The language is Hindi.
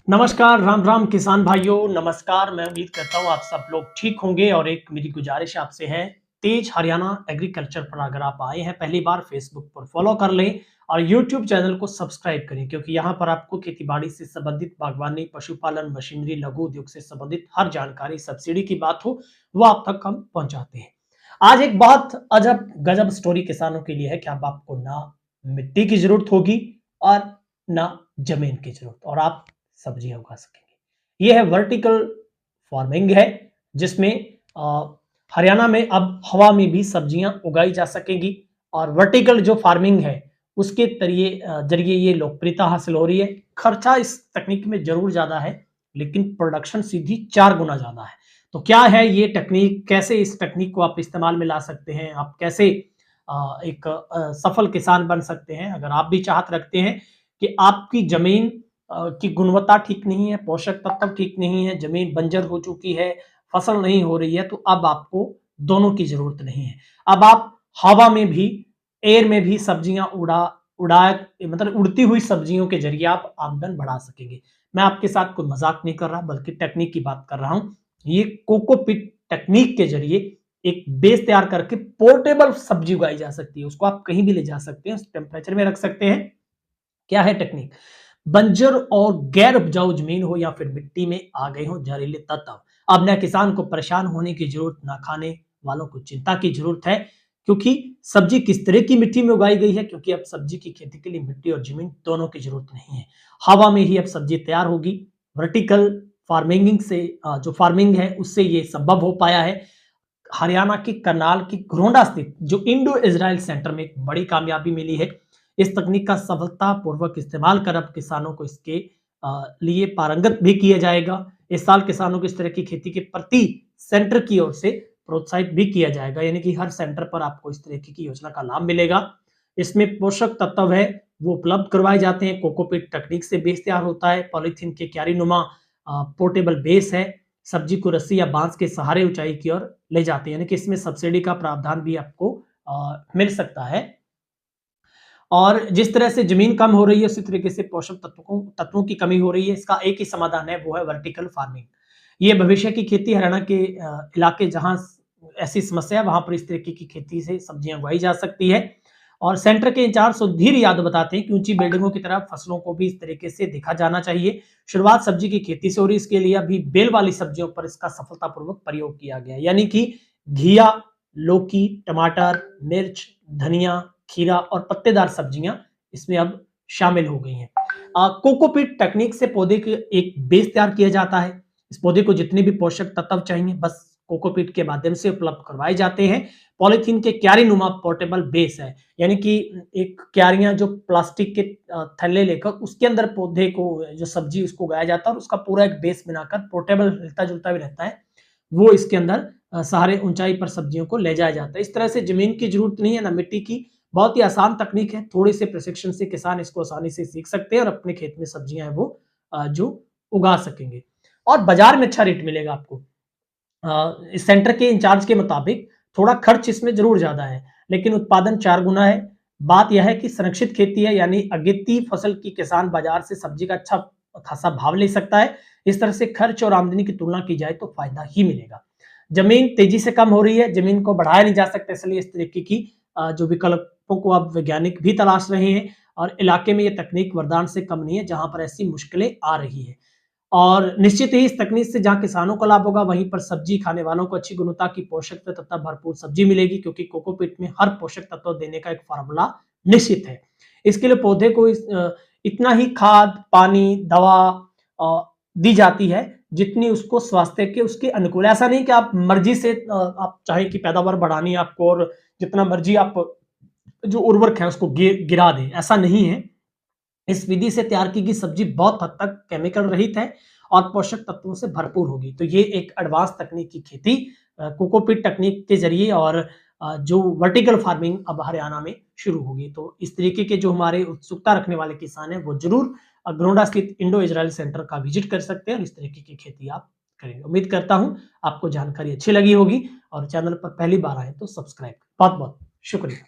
नमस्कार, राम राम किसान भाइयों, नमस्कार। मैं उम्मीद करता हूँ आप सब लोग ठीक होंगे और एक मेरी गुजारिश आपसे है, तेज हरियाणा एग्रीकल्चर पर अगर आप आए हैं पहली बार फेसबुक पर फॉलो कर लें और यूट्यूब चैनल को सब्सक्राइब करें क्योंकि यहाँ पर आपको खेती-बाड़ी से संबंधित, बागवानी, पशुपालन, मशीनरी, लघु उद्योग से संबंधित हर जानकारी, सब्सिडी की बात हो, वो आप तक हम पहुँचाते हैं। आज एक बहुत अजब गजब स्टोरी किसानों के लिए है कि अब आपको ना मिट्टी की ज़रूरत होगी और ना ज़मीन की ज़रूरत और आप सब्जियाँ उगा सकेंगे। ये है वर्टिकल फार्मिंग है जिसमें हरियाणा में अब हवा में भी सब्जियाँ उगाई जा सकेंगी और वर्टिकल जो फार्मिंग है उसके ज़रिए ये लोकप्रियता हासिल हो रही है। खर्चा इस तकनीक में ज़रूर ज़्यादा है, लेकिन प्रोडक्शन सीधी 4 गुना ज़्यादा है। तो क्या है ये टेक्नीक? कैसे इस टेक्नीक को आप इस्तेमाल में ला सकते हैं? आप कैसे एक सफल किसान बन सकते हैं? अगर आप भी चाहत रखते हैं कि आपकी ज़मीन की गुणवत्ता ठीक नहीं है, पोषक तत्व ठीक नहीं है, ज़मीन बंजर हो चुकी है, फसल नहीं हो रही है, तो अब आपको दोनों की ज़रूरत नहीं है। अब आप हवा में भी, एयर में भी सब्जियाँ उड़ा मतलब उड़ती हुई सब्जियों के ज़रिए आप आमदन बढ़ा सकेंगे। मैं आपके साथ कोई मज़ाक नहीं कर रहा, बल्कि टेक्नीक की बात कर रहा हूँ। ये कोकोपीट टेक्नीक के ज़रिए एक बेस तैयार करके पोर्टेबल सब्जी उगाई जा सकती है। उसको आप कहीं भी ले जा सकते हैं, उस टेम्परेचर में रख सकते हैं। क्या है टेक्निक? बंजर और गैर उपजाऊ जमीन हो या फिर मिट्टी में आ गए हो जहरीले तत्व, अब न किसान को परेशान होने की जरूरत, ना खाने वालों को चिंता की जरूरत है। क्योंकि सब्जी किस तरह की मिट्टी में उगाई गई है, क्योंकि अब सब्जी की खेती के लिए मिट्टी और जमीन दोनों की जरूरत नहीं है। हवा में ही अब सब्जी तैयार होगी। वर्टिकल फार्मिंग से जो फार्मिंग है उससे ये संभव हो पाया है। हरियाणा के करनाल की घरोंडा स्थित जो इंडो इजराइल सेंटर में एक बड़ी कामयाबी मिली है। इस तकनीक का सफलतापूर्वक इस्तेमाल कर अब किसानों को इसके लिए पारंगत भी किया जाएगा। इस साल किसानों को इस तरह की खेती के प्रति सेंटर की ओर से प्रोत्साहित भी किया जाएगा, यानी कि हर सेंटर पर आपको इस तरह की योजना का लाभ मिलेगा। इसमें पोषक तत्व है वो उपलब्ध करवाए जाते हैं। कोकोपीट तकनीक से बेस तैयार होता है। पॉलीथीन के क्यारीनुमा पोर्टेबल बेस है। सब्जी को रस्सी या बांस के सहारे ऊंचाई की ओर ले जाते हैं, यानी कि इसमें सब्सिडी का प्रावधान भी आपको मिल सकता है। और जिस तरह से जमीन कम हो रही है उसी तरीके से पोषक तत्वों की कमी हो रही है। इसका एक ही समाधान है, वो है वर्टिकल फार्मिंग। ये भविष्य की खेती हरियाणा के इलाके जहां ऐसी समस्या है वहां पर इस तरीके की खेती से सब्जियां उगाई जा सकती है। और सेंटर के इंचार्ज सुधीर यादव बताते हैं कि ऊंची बिल्डिंगों की तरफ फसलों को भी इस तरीके से देखा जाना चाहिए। शुरुआत सब्जी की खेती से हो रही, इसके लिए अभी बेल वाली सब्जियों पर इसका सफलतापूर्वक प्रयोग किया गया, यानी कि घिया, लौकी, टमाटर, मिर्च, धनिया, खीरा और पत्तेदार सब्जियां इसमें अब शामिल हो गई हैं। कोकोपीट तकनीक से पौधे के एक बेस तैयार किया जाता है। इस पौधे को जितने भी पोषक तत्व चाहिए बस कोकोपीट के माध्यम से उपलब्ध करवाए जाते हैं। पॉलीथीन के क्यारी नुमा पोर्टेबल बेस है, यानी कि एक क्यारियां जो प्लास्टिक के थैले लेकर उसके अंदर पौधे को जो सब्जी उसको उगाया जाता है और उसका पूरा एक बेस बनाकर पोर्टेबल मिलता जुलता भी रहता है, वो इसके अंदर सारे ऊंचाई पर सब्जियों को ले जाया जाता है। इस तरह से जमीन की जरूरत नहीं है ना मिट्टी की। बहुत ही आसान तकनीक है, थोड़े से प्रशिक्षण से किसान इसको आसानी से सीख सकते हैं और अपने खेत में सब्जियां हैं वो जो उगा सकेंगे और बाजार में अच्छा रेट मिलेगा आपको। इस सेंटर के इंचार्ज के मुताबिक थोड़ा खर्च इसमें जरूर ज्यादा है, लेकिन उत्पादन 4 गुना है। बात यह है कि संरक्षित खेती है, यानी अगेती फसल की किसान बाजार से सब्जी का अच्छा खासा भाव ले सकता है। इस तरह से खर्च और आमदनी की तुलना की जाए तो फायदा ही मिलेगा। जमीन तेजी से कम हो रही है, जमीन को बढ़ाया नहीं जा सकता, इसलिए इस तरीके की जो विकल्पों को अब वैज्ञानिक भी तलाश रहे हैं और इलाके में ये तकनीक वरदान से कम नहीं है जहां पर ऐसी मुश्किलें आ रही है। और निश्चित ही इस तकनीक से जहां किसानों को लाभ होगा वहीं पर सब्जी खाने वालों को अच्छी गुणवत्ता की पोषक तथा भरपूर सब्जी मिलेगी, क्योंकि कोकोपीट में हर पोषक तत्व देने का एक फार्मूला निश्चित है। इसके लिए पौधे को इतना ही खाद, पानी, दवा दी जाती है जितनी उसको स्वास्थ्य के उसके अनुकूल। ऐसा नहीं कि आप मर्जी से आप चाहे कि पैदावार बढ़ानी है आपको और जितना मर्जी आप जो उर्वरक है उसको गिरा दें, ऐसा नहीं है। इस विधि से तैयार की गई सब्जी बहुत हद तक केमिकल रहित है और पोषक तत्वों से भरपूर होगी। तो ये एक एडवांस तकनीक की खेती कोकोपीट तकनीक के जरिए और जो वर्टिकल फार्मिंग अब हरियाणा में शुरू होगी। तो इस तरीके के जो हमारे उत्सुकता रखने वाले किसान हैं वो जरूर घरोंडा स्थित इंडो इजराइल सेंटर का विजिट कर सकते हैं और इस तरीके की खेती आप करेंगे। उम्मीद करता हूं आपको जानकारी अच्छी लगी होगी और चैनल पर पहली बार आए तो सब्सक्राइब। बहुत बहुत शुक्रिया।